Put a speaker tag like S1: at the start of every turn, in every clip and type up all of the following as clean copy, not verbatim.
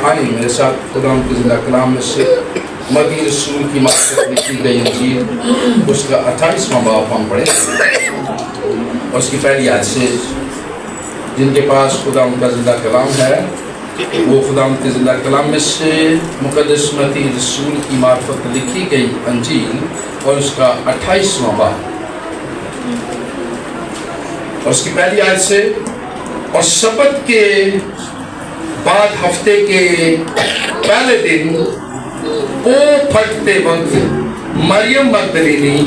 S1: کہانی میرے ساتھ خدا کے زندہ کلام میں سے مدی رسول کی معرفت لکھی گئی انجیل اس کا 28واں باب ہم پڑھیں اور اس کی پہلی آیت سے جن کے پاس خدا کا زندہ کلام ہے وہ خدا کے زندہ کلام میں سے مقدس مدی رسول کی معرفت لکھی گئی انجیل اور اس کا 28واں باب اور اس کی پہلی آیت سے اور سبت کے بعد ہفتے کے پہلے دن او پھٹتے وقت مریم مگدلینی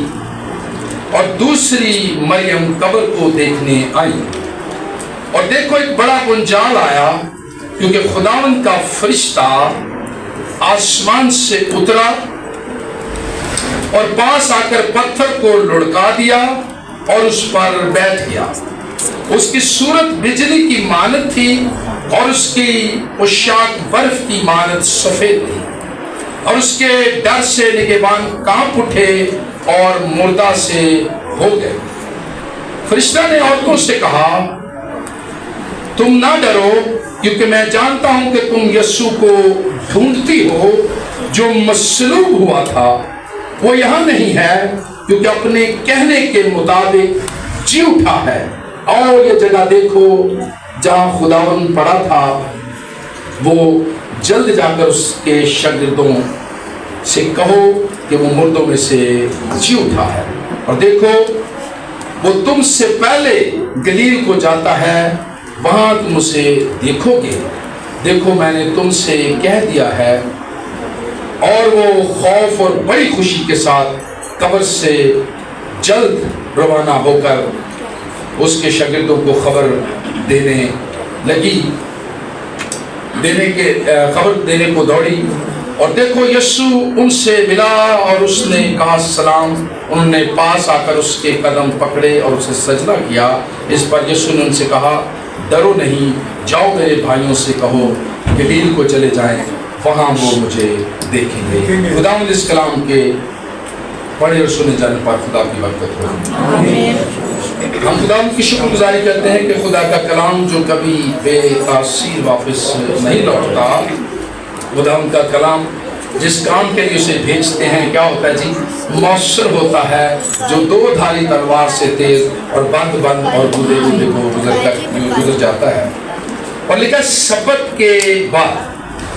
S1: اور دوسری مریم قبر کو دیکھنے آئی اور دیکھو ایک بڑا گنجال آیا کیونکہ خداوند کا فرشتہ آسمان سے اترا اور پاس آ کر پتھر کو لڑکا دیا اور اس پر بیٹھ گیا۔ اس کی صورت بجلی کی مانند تھی اور اس کی پوشاک برف کی مانند سفید تھی اور اس کے ڈر سے نگہبان کانپ اٹھے اور مردہ سے ہو گئے۔ فرشتہ نے عورتوں سے کہا تم نہ ڈرو کیونکہ میں جانتا ہوں کہ تم یسوع کو ڈھونڈتی ہو جو مصلوب ہوا تھا، وہ یہاں نہیں ہے کیونکہ اپنے کہنے کے مطابق جی اٹھا ہے۔ اور یہ جگہ دیکھو جہاں خداوند پڑا تھا، وہ جلد جا کر اس کے شاگردوں سے کہو کہ وہ مردوں میں سے جی اٹھا ہے، اور دیکھو وہ تم سے پہلے گلیل کو جاتا ہے، وہاں تم اسے دیکھو گے۔ دیکھو میں نے تم سے کہہ دیا ہے۔ اور وہ خوف اور بڑی خوشی کے ساتھ قبر سے جلد روانہ ہو کر اس کے شاگردوں کو خبر دینے لگی، خبر دینے کو دوڑی، اور دیکھو یسوع ان سے ملا اور اس نے کہا سلام۔ انہوں نے پاس آ کر اس کے قدم پکڑے اور اسے سجدہ کیا۔ اس پر یسوع نے ان سے کہا ڈرو نہیں، جاؤ میرے بھائیوں سے کہو گلیل کو چلے جائیں، وہاں وہ مجھے دیکھیں گے۔ خداوند اس کلام کے پڑھے اور سنے جانے پر خدا کی برکت ہو۔ ہم خداوند کی شکر گزاری کرتے ہیں کہ خدا کا کلام جو کبھی بے تاثیر واپس نہیں لوٹتا، خداوند کا کلام جس کام کے لیے اسے بھیجتے ہیں کیا ہوتا ہے جی؟ مؤثر ہوتا ہے، جو دو دھاری تلوار سے تیز اور بند اور گودے کو گزر جاتا ہے۔ اور لکھا سبت کے بعد،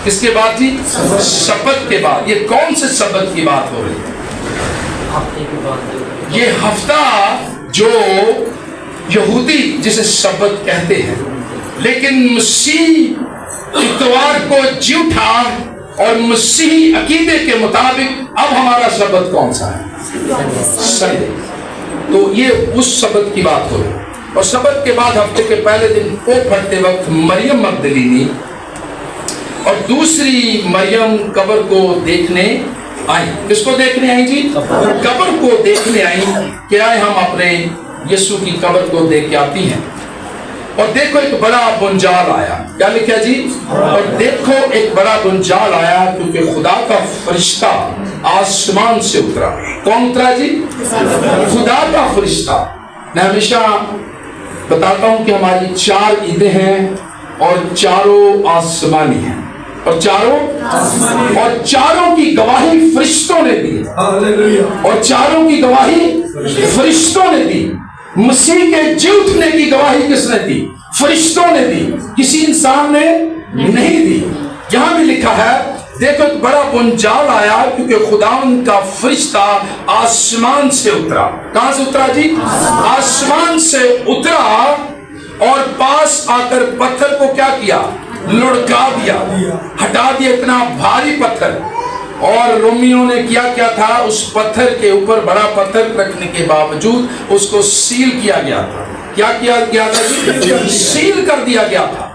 S1: کس کے بعد جی؟ سبت کے بعد۔ یہ کون سے سبت کی بات ہو رہی ہے؟ یہ ہفتہ جو یہودی جسے سبت کہتے ہیں، لیکن مسیح اتوار کو جی اٹھا اور مسیحی عقیدے کے مطابق اب ہمارا سبت کون سا ہے؟ سنڈے۔ تو یہ اس سبت کی بات ہو رہی ہے۔ اور سبت کے بعد ہفتے کے پہلے دن او پھٹتے وقت مریم مگدلینی اور دوسری مریم قبر کو دیکھنے آئی۔ کس کو دیکھنے آئی جی؟ قبر کو دیکھنے آئی کہ آئے ہم اپنے یسوع کی قبر کو دیکھ کے آتی ہیں۔ اور دیکھو ایک بڑا گنجال آیا۔ کیا لکھا جی؟ اور دیکھو ایک بڑا گنجال آیا کیونکہ خدا کا فرشتہ آسمان سے اترا۔ کون اترا جی؟ خدا کا فرشتہ۔ میں ہمیشہ بتاتا ہوں کہ ہماری 4 عیدیں ہیں اور چاروں آسمانی ہیں، اور چاروں کی گواہی فرشتوں نے دی، اور چاروں کی گواہی فرشتوں نے دی۔ مسیح کے جی اٹھنے کی گواہی کس نے دی؟ فرشتوں نے دی، کسی انسان نے نہیں دی۔ یہاں بھی لکھا ہے دیکھو ایک بڑا گنجال آیا کیونکہ خداوند کا فرشتہ آسمان سے اترا۔ کہاں سے اترا جی؟ آسمان سے اترا اور پاس آ کر پتھر کو کیا کیا؟ لڑکا دیا، ہٹا دیا، اتنا بھاری پتھر۔ اور رومیوں نے کیا تھا؟ اس پتھر کے اوپر بڑا پتھر رکھنے کے باوجود اس کو سیل کیا گیا تھا۔ کیا کیا گیا تھا؟ سیل کر دیا گیا تھا،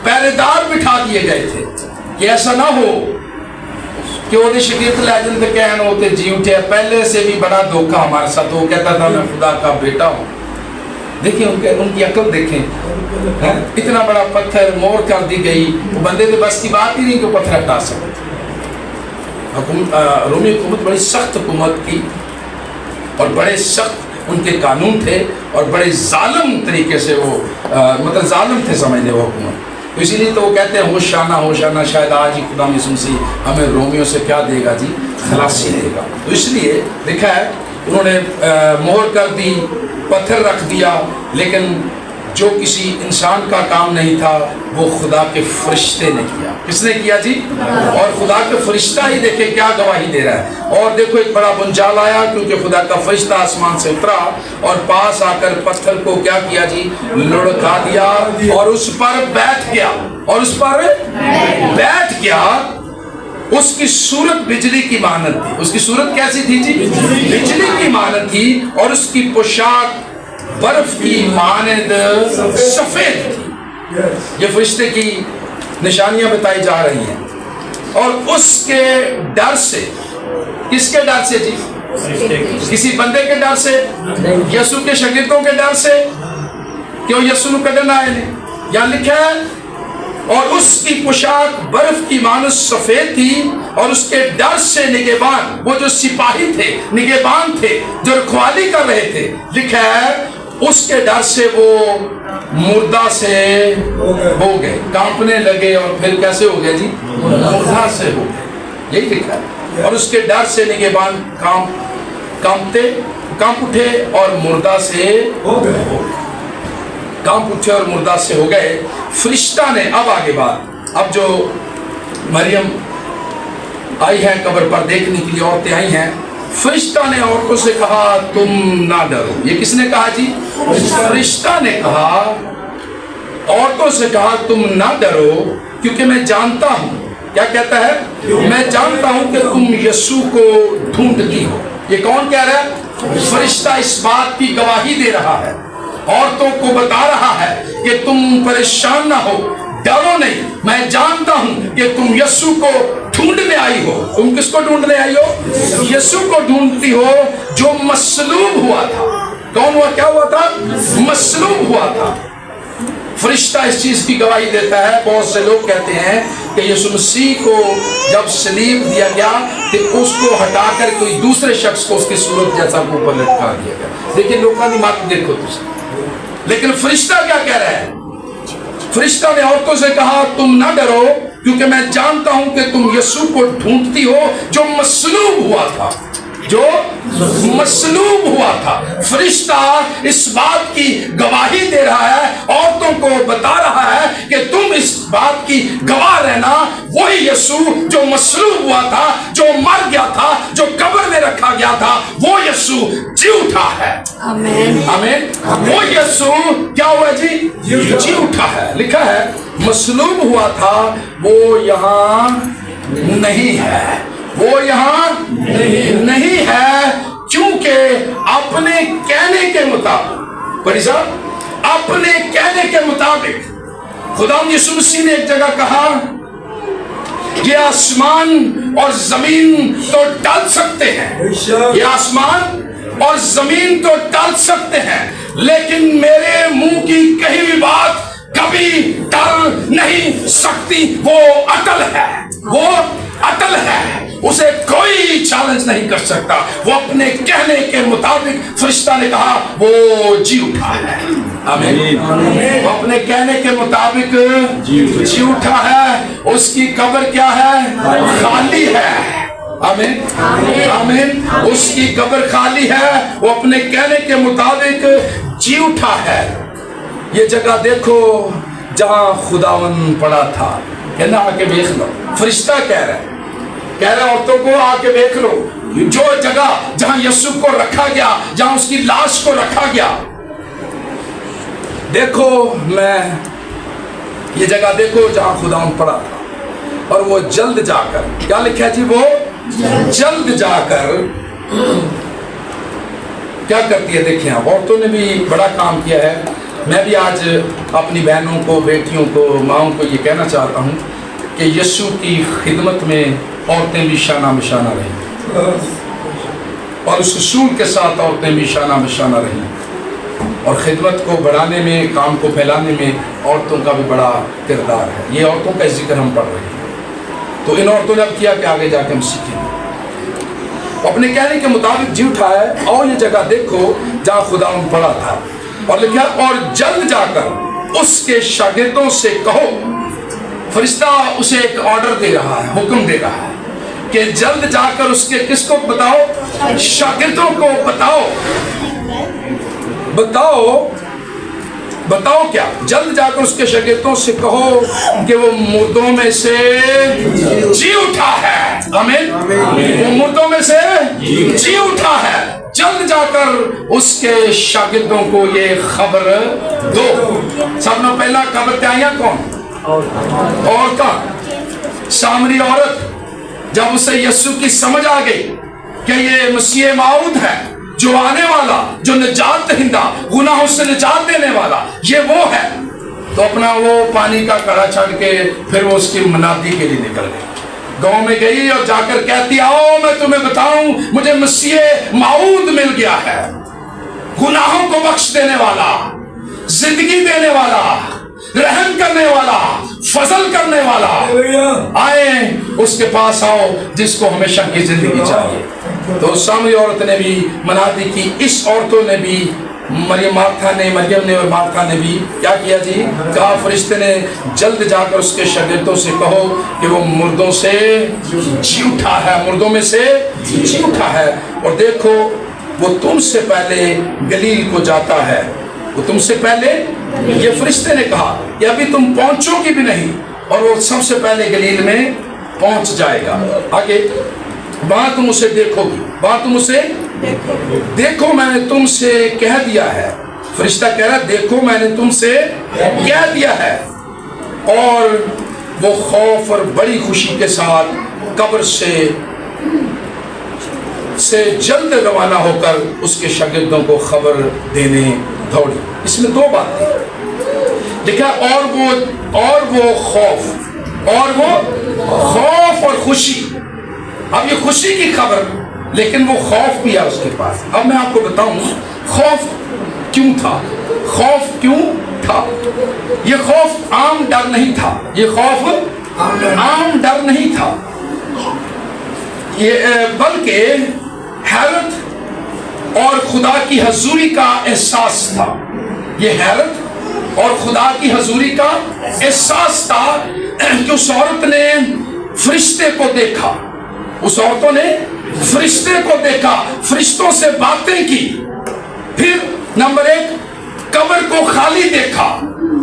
S1: پہرے دار بٹھا دیے گئے تھے کہ ایسا نہ ہو کہ وہ شگرد لیجن تھے کہنے ہوتے جی اٹھے۔ پہلے سے بھی بڑا دھوکہ ہمارے ساتھ، وہ کہتا تھا میں خدا کا بیٹا ہوں۔ دیکھیں ان کی عقل دیکھیں، اتنا بڑا پتھر مور کر دی گئی، وہ بندے کے بس کی بات ہی نہیں کہ پتھر ہٹا سکے۔ رومی حکومت بڑی سخت حکومت کی اور بڑے سخت ان کے قانون تھے اور بڑے ظالم طریقے سے وہ ظالم تھے سمجھ لے وہ حکومت۔ تو اسی لیے تو وہ کہتے ہیں ہوشانہ ہوشانہ، شاید آج ہی خدا یسوع مسیح ہمیں رومیوں سے کیا دے گا جی؟ خلاصی دے گا۔ تو اس لیے لکھا ہے انہوں نے مہر کر دی، پتھر رکھ دیا، لیکن جو کسی انسان کا کام نہیں تھا وہ خدا کے فرشتے نے کیا۔ کس نے کیا جی؟ اور خدا کے فرشتہ ہی دیکھیں کیا گواہی دے رہا ہے۔ اور دیکھو ایک بڑا بنجال آیا، کیونکہ خدا کا فرشتہ آسمان سے اترا اور پاس آ کر پتھر کو کیا کیا جی؟ لڑکا دیا اور اس پر بیٹھ گیا، اور اس پر بیٹھ گیا۔ اس کی صورت بجلی کی مانند تھی۔ اس کی صورت کیسی تھی جی؟ بجلی کی مانند تھی، اور اس کی پوشاک برف کی مانند سفید تھی۔ یہ فرشتے کی نشانیاں بتائی جا رہی ہیں۔ اور اس کے ڈر سے، کس کے ڈر سے جی؟ کسی بندے کے ڈر سے؟ یسوع کے شاگردوں کے ڈر سے؟ کیوں یسوع نو کڈنا ہے نہیں؟ یہاں لکھا ہے اور اس کی پوشاک برف کی مانند سفید تھی، اور اس کے ڈر سے نگہبان، وہ جو سپاہی تھے، نگہبان تھے جو رکھوالی کر رہے تھے، لکھا ہے اس کے ڈر سے وہ مردہ سے ہو گئے، کانپنے لگے، اور پھر کیسے ہو گئے جی؟ مردہ سے ہو گئے، یہی لکھا ہے۔ اور اس کے ڈر سے نگہبان کانپ اٹھے اور مردہ سے ہو گئے، کانپ اٹھے اور مردہ سے ہو گئے۔ فرشتہ نے، اب آگے بات، اب جو مریم آئی ہے قبر پر دیکھنے کے لیے، عورتیں آئی ہیں، فرشتہ نے عورتوں سے کہا تم نہ ڈرو۔ یہ کس نے کہا جی؟ فرشتہ نے کہا، عورتوں سے کہا تم نہ ڈرو، کیونکہ میں جانتا ہوں، کیا کہتا ہے؟ میں جانتا ہوں کہ تم یسوع کو ڈھونڈتی ہو۔ یہ کون کہہ رہا ہے؟ فرشتہ اس بات کی گواہی دے رہا ہے، عورتوں کو بتا رہا ہے کہ تم پریشان نہ ہو، ڈرو نہیں، میں جانتا ہوں کہ تم یسوع کو ڈھونڈنے آئی ہو۔ تم کس کو ڈھونڈنے آئی ہو؟ یسوع کو ڈھونڈتی ہو جو مصلوب ہوا تھا۔ کون ہوا؟ کیا ہوا تھا؟ مصلوب ہوا تھا۔ فرشتہ اس چیز کی گواہی دیتا ہے۔ بہت سے لوگ کہتے ہیں کہ یسوع مسیح کو جب صلیب دیا گیا کہ اس کو ہٹا کر کوئی دوسرے شخص کو اس کی صورت جیسا اوپر لٹکا دیا گیا۔ لیکن لوگوں نے مات دیکھو تجھے، لیکن فرشتہ کیا کہہ رہا ہے؟ فرشتہ نے عورتوں سے کہا تم نہ ڈرو، کیونکہ میں جانتا ہوں کہ تم یسوع کو ڈھونڈتی ہو جو مصلوب ہوا تھا، جو مصلوب ہوا تھا۔ فرشتہ اس بات کی گواہی دے رہا ہے، عورتوں کو بتا رہا ہے کہ تم اس بات کی گواہ رہنا، وہی یسوع جو مصلوب ہوا تھا، جو مر گیا تھا، جو قبر میں رکھا گیا تھا، وہ یسوع جی اٹھا ہے۔ آمین آمین۔ وہ یسوع کیا ہوا جی؟ جی اٹھا ہے۔ لکھا ہے مصلوب ہوا تھا، وہ یہاں نہیں ہے، وہ یہاں نہیں ہے، کیونکہ اپنے کہنے کے مطابق، بڑی صاحب، اپنے کہنے کے مطابق خدا یسوع مسیح نے ایک جگہ کہا یہ آسمان اور زمین تو ٹل سکتے ہیں، یہ آسمان اور زمین تو ٹل سکتے ہیں، لیکن میرے منہ کی کہی ہوئی بات کبھی ٹل نہیں سکتی۔ وہ اٹل ہے، وہ اٹل ہے، اسے کوئی چیلنج نہیں کر سکتا۔ وہ اپنے کہنے کے مطابق، فرشتہ نے کہا، وہ جی اٹھا ہے۔ آمین۔ وہ اپنے کہنے کے مطابق جی اٹھا ہے۔ اس کی قبر کیا ہے؟ خالی ہے۔ آمین آمین۔ اس کی قبر خالی ہے، وہ اپنے کہنے کے مطابق جی اٹھا ہے۔ یہ جگہ دیکھو جہاں خداون پڑا تھا، کہنا آ کے دیکھ لو۔ فرشتہ کہہ رہا عورتوں کو آ کے دیکھ لو، جو جگہ جہاں یسوع کو رکھا گیا، جہاں اس کی لاش کو رکھا گیا، دیکھو میں یہ جگہ دیکھو جہاں خداون پڑا تھا۔ اور وہ جلد جا کر، کیا لکھا ہے جی؟ وہ جلد جا کر کیا کرتی ہے؟ دیکھیں عورتوں نے بھی بڑا کام کیا ہے۔ میں بھی آج اپنی بہنوں کو، بیٹیوں کو، ماؤں کو یہ کہنا چاہتا ہوں کہ یسوع کی خدمت میں عورتیں بھی شانہ بشانہ رہیں، اور اس اصول کے ساتھ عورتیں بھی شانہ بشانہ رہیں، اور خدمت کو بڑھانے میں، کام کو پھیلانے میں عورتوں کا بھی بڑا کردار ہے۔ یہ عورتوں کا ذکر ہم پڑھ رہے ہیں، تو ان عورتوں نے اب کیا کہ آگے جا کے ہم سیکھیں گے۔ اپنے کہنے کے مطابق جی اٹھا ہے، اور یہ جگہ دیکھو جہاں خداوند پڑا تھا، اور لکھا اور جلد جا کر اس کے شاگردوں سے کہو فرشتہ اسے ایک آرڈر دے رہا ہے، حکم دے رہا ہے کہ جلد جا کر اس کے کس کو بتاؤ؟ شاگردوں کو بتاؤ کیا؟ جلد جا کر اس کے شاگردوں سے کہو کہ وہ مردوں میں سے جی اٹھا ہے۔ آمین۔ وہ مردوں میں سے جی اٹھا ہے۔ جلد جا کر اس کے شاگردوں کو یہ خبر دو۔ سب نے پہلا خبر کیا آیا؟ کون؟ عورت، سامری عورت۔ جب اسے یسوع کی سمجھ آ گئی کہ یہ مسیح موعود ہے، جو آنے والا، جو نجات دہندہ، گناہوں سے نجات دینے والا، یہ وہ ہے، تو اپنا وہ پانی کا کڑا چھڑ کے پھر وہ اس کی منادی کے لیے نکل گئی۔ گاؤں میں گئی اور جا کر کہتی، آؤ میں تمہیں بتاؤں، مجھے مسیح موعود مل گیا ہے، گناہوں کو بخش دینے والا، زندگی دینے والا، رحم کرنے والا، فضل کرنے والا۔ آئے اس کے پاس آؤ جس کو ہمیشہ کی زندگی چاہیے۔ تو سامری عورت نے بھی منادی کی، اس عورتوں نے بھی، مریم نے اور مارتھا نے بھی کیا کیا جی؟ کہا فرشتے نے جلد جا کر اس کے شاگردوں سے کہو کہ وہ مردوں سے جی اٹھا ہے، مردوں میں سے جی اٹھا ہے، اور دیکھو وہ تم سے پہلے گلیل کو جاتا ہے۔ وہ تم سے پہلے، یہ فرشتے نے کہا کہ ابھی تم پہنچو گی بھی نہیں، اور وہ سب سے پہلے گلیل میں پہنچ جائے گا۔ آگے، وہاں تم اسے دیکھو گی، وہاں تم اسے دیکھو، میں نے تم سے کہہ دیا ہے۔ فرشتہ کہہ رہا ہے دیکھو میں نے تم سے کہہ دیا ہے۔ اور وہ خوف اور بڑی خوشی کے ساتھ قبر سے جلد روانہ ہو کر اس کے شاگردوں کو خبر دینے دوڑی۔ اس میں دو باتیں لکھا، اور وہ خوف اور خوشی۔ اب یہ خوشی کی خبر، لیکن وہ خوف بھی ہے اس کے پاس۔ اب میں آپ کو بتاؤں خوف کیوں تھا۔ خوف کیوں تھا؟ یہ خوف عام ڈر نہیں تھا، یہ خوف عام ڈر نہیں تھا، بلکہ حیرت اور خدا کی حضوری کا احساس تھا۔ یہ حیرت اور خدا کی حضوری کا احساس تھا کہ اس عورت نے فرشتے کو دیکھا، اس عورتوں نے فرشتے کو دیکھا، فرشتوں سے باتیں کی۔ پھر نمبر ایک، قبر کو خالی دیکھا،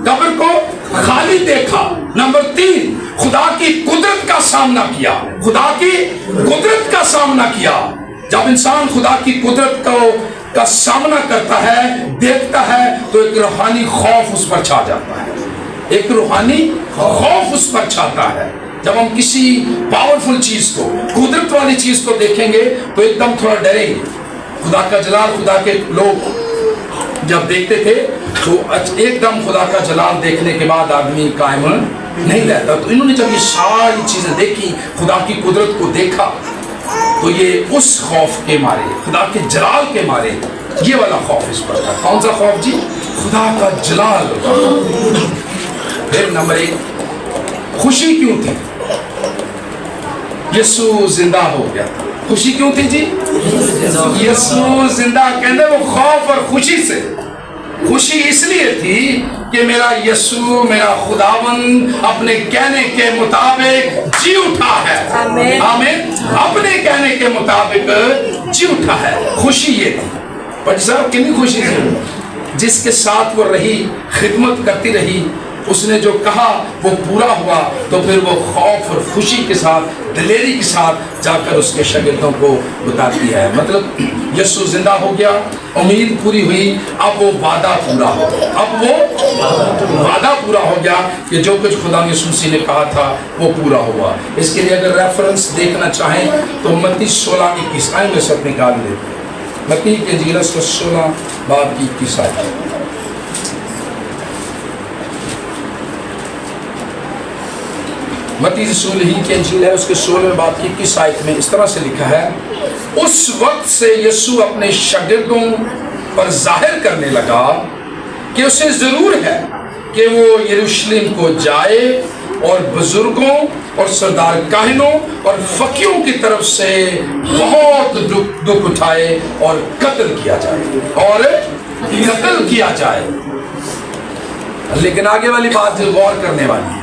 S1: قبر کو خالی دیکھا۔ نمبر تین، خدا کی قدرت کا سامنا کیا، خدا کی قدرت کا سامنا کیا۔ جب انسان خدا کی قدرت کا سامنا کرتا ہے، دیکھتا ہے، تو ایک روحانی خوف اس پر چھا جاتا ہے، ایک روحانی خوف اس پر چھاتا ہے۔ جب ہم کسی پاورفل چیز کو، قدرت والی چیز کو دیکھیں گے تو ایک دم تھوڑا ڈریں گے۔ خدا کا جلال، خدا کے لوگ جب دیکھتے تھے تو ایک دم خدا کا جلال دیکھنے کے بعد آدمی قائم نہیں رہتا۔ تو انہوں نے جب یہ ساری چیزیں دیکھی، خدا کی قدرت کو دیکھا، تو یہ اس خوف کے مارے، خدا کے جلال کے مارے، یہ والا خوف اس پر تھا۔ کون سا خوف جی؟ خدا کا جلال۔ پھر نمبر ایک، خوشی کیوں تھی؟ یسوع زندہ ہو گیا تھا۔ خوشی کیوں تھی جی؟ یسوع زندہ، کہنے وہ خوف اور خوشی سے، خوشی اس لیے تھی کہ میرا یسوع، میرا خداوند اپنے کہنے کے مطابق جی اٹھا ہے۔ آمین۔ اپنے کہنے کے مطابق جی اٹھا ہے۔ خوشی یہ تھی۔ پر صاحب کتنی خوشی تھی؟ جس کے ساتھ وہ رہی، خدمت کرتی رہی، اس نے جو کہا وہ پورا ہوا، تو پھر وہ خوف اور خوشی کے ساتھ، دلیری کے ساتھ جا کر اس کے شاگردوں کو بتاتی ہے۔ مطلب یسوع زندہ ہو گیا، امید پوری ہوئی، اب وہ وعدہ پورا ہو گیا، اب وہ وعدہ پورا ہو گیا کہ جو کچھ خدا یسوع مسیح نے کہا تھا وہ پورا ہوا۔ اس کے لیے اگر ریفرنس دیکھنا چاہیں تو متی 16:21 آئیں گے سب نکال لیں۔ متی کی انجیل اس کو 16:21 آئے۔ متی رسول ہی کی انجیل ہے، اس کے 16:21 آیت میں اس طرح سے لکھا ہے، اس وقت سے یسوع اپنے شاگردوں پر ظاہر کرنے لگا کہ اسے ضرور ہے کہ وہ یروشلم کو جائے اور بزرگوں اور سردار کاہنوں اور فقیہوں کی طرف سے بہت دکھ اٹھائے اور قتل کیا جائے، لیکن آگے والی بات غور کرنے والی ہے۔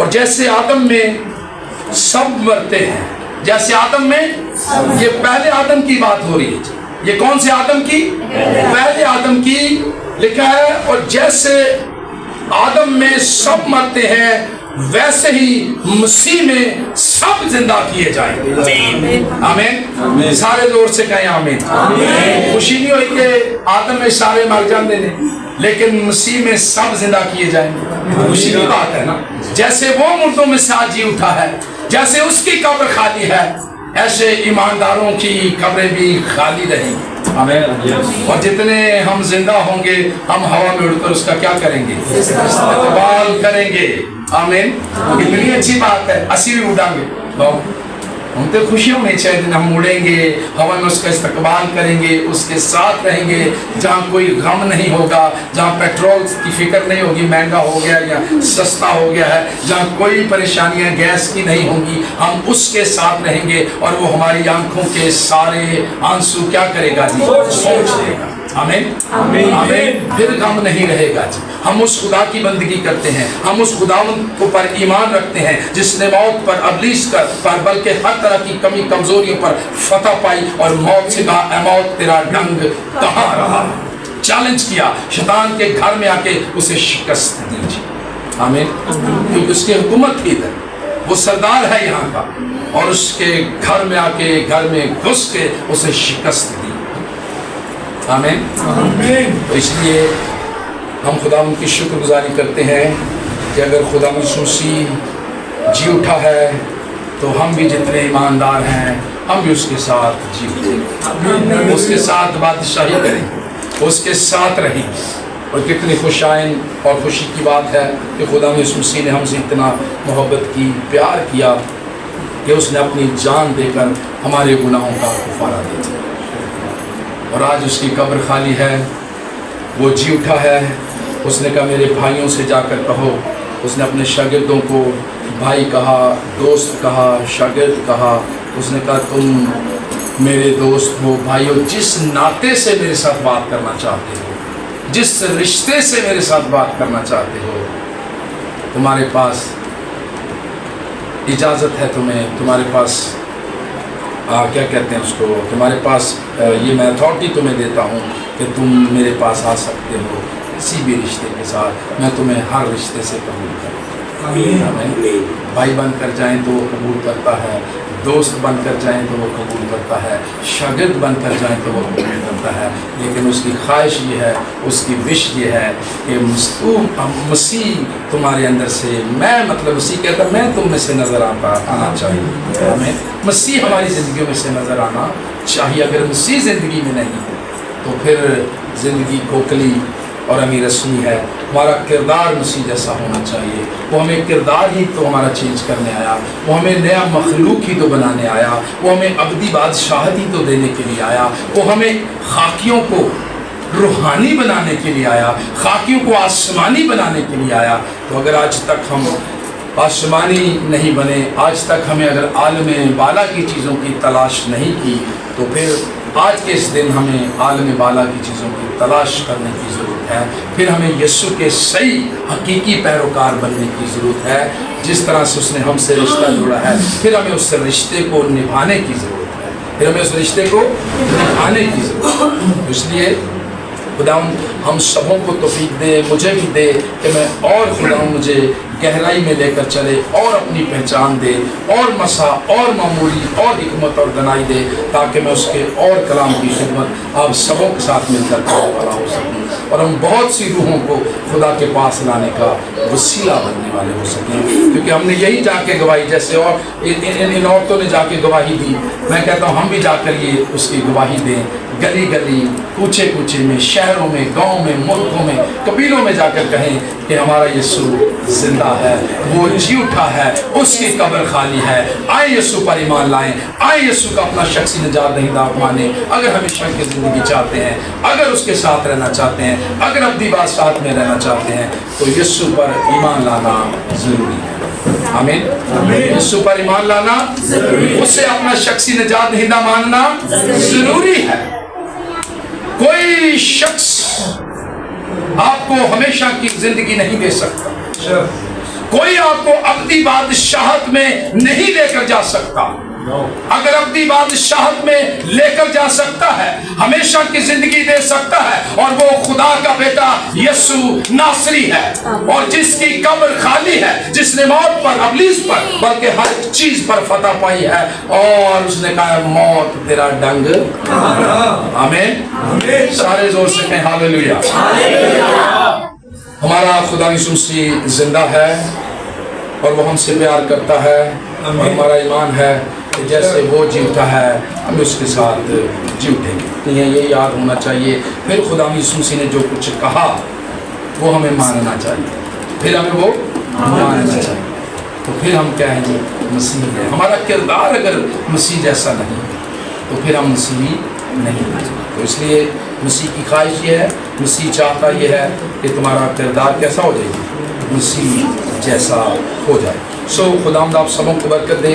S1: اور جیسے آدم میں سب مرتے ہیں، جیسے آدم میں، یہ پہلے آدم کی بات ہو رہی ہے، یہ کون سے آدم کی؟ پہلے آدم کی لکھا ہے، اور جیسے آدم میں سب مرتے ہیں ویسے ہی مسیح میں سب زندہ کیے جائیں گے۔ آمین، سارے زور سے کہیں آمین۔ خوشی نہیں ہوئی کہ آدم میں سارے مر جاندے نے، لیکن مسیح میں سب زندہ کیے جائیں گے، خوشی کی بات ہے نا۔ جیسے وہ مردوں میں سے آج جی اٹھا ہے، جیسے اس کی قبر خالی ہے، ایسے ایمانداروں کی قبریں بھی خالی رہیں گی۔ اور جتنے ہم زندہ ہوں گے، ہم ہوا میں اڑ کر اس کا کیا کریں گے؟ استقبال کریں گے۔ آمین، کتنی اچھی بات ہے، اسی بھی اڑیں گے۔ ہم تو خوشی ہونی چاہیے دن ہم اڑیں گے، ہوا میں اس کا استقبال کریں گے، اس کے ساتھ رہیں گے، جہاں کوئی غم نہیں ہوگا، جہاں پیٹرول کی فکر نہیں ہوگی مہنگا ہو گیا یا سستا ہو گیا ہے، جہاں کوئی پریشانیاں گیس کی نہیں ہوں گی، ہم اس کے ساتھ رہیں گے، اور وہ ہماری آنکھوں کے سارے آنسو کیا کرے گا جی؟ پہنچ دے گا۔ آمین آمین، پھر غم نہیں رہے گا جی۔ ہم اس خدا کی بندگی کرتے ہیں، ہم اس خداوند پر ایمان رکھتے ہیں جس نے موت پر، ابلیس پر، بلکہ ہر طرح کی کمی کمزوریوں پر فتح پائی، اور موت سے کہا اے موت تیرا ڈنگ کہاں رہا؟ چیلنج کیا، شیطان کے گھر میں آ کے اسے شکست دی جی۔ آمین، کیونکہ اس کی حکومت کی ادھر، وہ سردار ہے یہاں کا، اور اس کے گھر میں آ کے، گھر میں گھس کے اسے شکست دی۔ آمین، تو اس لیے ہم خدا ان کی شکر گزاری کرتے ہیں کہ اگر خدا مسیح جی اٹھا ہے تو ہم بھی جتنے ایماندار ہیں ہم بھی اس کے ساتھ جی اٹھیں، اس کے ساتھ بادشاہی کریں، اس کے ساتھ رہیں۔ اور کتنی خوشائن اور خوشی کی بات ہے کہ خدا مسیح نے ہم سے اتنا محبت کی، پیار کیا کہ اس نے اپنی جان دے کر ہمارے گناہوں کا کفارہ دے دیا، اور آج اس کی قبر خالی ہے، وہ جی اٹھا ہے۔ اس نے کہا میرے بھائیوں سے جا کر کہو، اس نے اپنے شاگردوں کو بھائی کہا، دوست کہا، شاگرد کہا، اس نے کہا تم میرے دوست ہو، بھائیو، جس ناطے سے میرے ساتھ بات کرنا چاہتے ہو، جس رشتے سے میرے ساتھ بات کرنا چاہتے ہو، تمہارے پاس اجازت ہے، تمہارے پاس کیا کہتے ہیں اس کو، تمہارے پاس یہ میں اتھارٹی تمہیں دیتا ہوں کہ تم میرے پاس آ سکتے ہو کسی بھی رشتے کے ساتھ، میں تمہیں ہر رشتے سے قبول کرتا ہوں۔ بھائی بن کر جائیں تو وہ قبول کرتا ہے، دوست بن کر جائیں تو وہ قبول کرتا ہے، شاگرد بن کر جائیں تو وہ قبول کرتا ہے، لیکن اس کی خواہش یہ ہے، اس کی وش یہ ہے کہ مسیح تمہارے اندر سے، مسیح کہتا میں تم میں سے نظر آنا چاہیے، ہمیں مسیح ہماری زندگیوں میں سے نظر آنا چاہیے۔ اگر مسیح زندگی میں نہیں تو پھر زندگی کھوکھلی اور امیر رسمی ہے۔ ہمارا کردار مسیح جیسا ہونا چاہیے، وہ ہمیں کردار ہی تو ہمارا چینج کرنے آیا، وہ ہمیں نیا مخلوق ہی تو بنانے آیا، وہ ہمیں ابدی بادشاہت ہی تو دینے کے لیے آیا، وہ ہمیں خاکیوں کو روحانی بنانے کے لیے آیا، خاکیوں کو آسمانی بنانے کے لیے آیا۔ تو اگر آج تک ہم آسمانی نہیں بنے، آج تک ہمیں اگر عالم بالا کی چیزوں کی تلاش نہیں کی، تو پھر آج کے اس دن ہمیں عالم بالا کی چیزوں کی تلاش کرنے کی ضرورت ہے۔ پھر ہمیں یسوع کے صحیح حقیقی پیروکار بننے کی ضرورت ہے، جس طرح سے اس نے ہم سے رشتہ جوڑا ہے، پھر ہمیں اس رشتے کو نبھانے کی ضرورت ہے، پھر ہمیں اس رشتے کو نبھانے کی ضرورت ہے۔ اس لیے خداوند ہم سبوں کو توفیق دے، مجھے بھی دے کہ میں اور خداوند مجھے گہرائی میں لے کر چلے اور اپنی پہچان دے اور مسا اور معمولی اور حکمت اور دنائی دے، تاکہ میں اس کے اور کلام کی خدمت آپ سبوں کے ساتھ مل کر کرنے والا ہو سکوں، اور ہم بہت سی روحوں کو خدا کے پاس لانے کا وسیلہ بننے والے ہو سکیں، کیونکہ ہم نے یہی جا کے گواہی، جیسے اور ان عورتوں نے جا کے گواہی دی، میں کہتا ہوں ہم بھی جا کر یہ اس کی گواہی دیں، گلی گلی، کوچے کوچے میں، شہروں میں، گاؤں میں، ملکوں میں، قبیلوں میں جا کر کہیں کہ ہمارا یسوع زندہ ہے، وہ جی اٹھا ہے، اس کی قبر خالی ہے، آئیں یسوع پر ایمان لائیں، آئیں یسوع کا اپنا شخصی نجات دہندہ مانیں۔ اگر ہمیشہ کی زندگی چاہتے ہیں، اگر اس کے ساتھ رہنا چاہتے ہیں، اگر ابدی بادشاہت میں رہنا چاہتے ہیں، تو یسوع پر ایمان لانا ضروری ہے۔ آمین، یسوع پر ایمان لانا ضروری ہے، اسے اپنا شخصی نجات دہندہ ماننا ضروری ہے۔ کوئی شخص آپ کو ہمیشہ کی زندگی نہیں دے سکتا، کوئی آپ کو ابدی بادشاہت میں نہیں لے کر جا سکتا. اگر ابدی بادشاہت میں لے کر جا سکتا ہے، ہمیشہ کی زندگی دے سکتا ہے، اور وہ خدا کا بیٹا یسوع ناصری ہے، اور جس کی قبر خالی ہے، جس نے موت پر، ابلیس پر، بلکہ ہر چیز پر فتح پائی ہے، اور اس نے کہا موت تیرا ڈنگ. آمین. سارے زور سے کہیں ہاللیلویا. ہمارا خدا یسوع مسیح زندہ ہے، اور وہ ہم سے پیار کرتا ہے، اور ہمارا ایمان ہے کہ جیسے وہ جیتا ہے ہم اس کے ساتھ جی اٹھیں گے. یہ یاد ہونا چاہیے. پھر خدا یسوع مسیح نے جو کچھ کہا وہ ہمیں ماننا چاہیے، پھر ہمیں وہ ماننا چاہیے. تو پھر ہم کہیں گے مسیح ہے. ہمارا کردار اگر مسیح جیسا نہیں تو پھر ہم مسیحی نہیں ہیں. تو اس لیے مسیح کی خواہش یہ ہے، مسیح چاہتا یہ ہے کہ تمہارا کردار کیسا ہو جائے، مسیح جیسا ہو جائے. سو خداوند آپ سبوں کو برکت دے.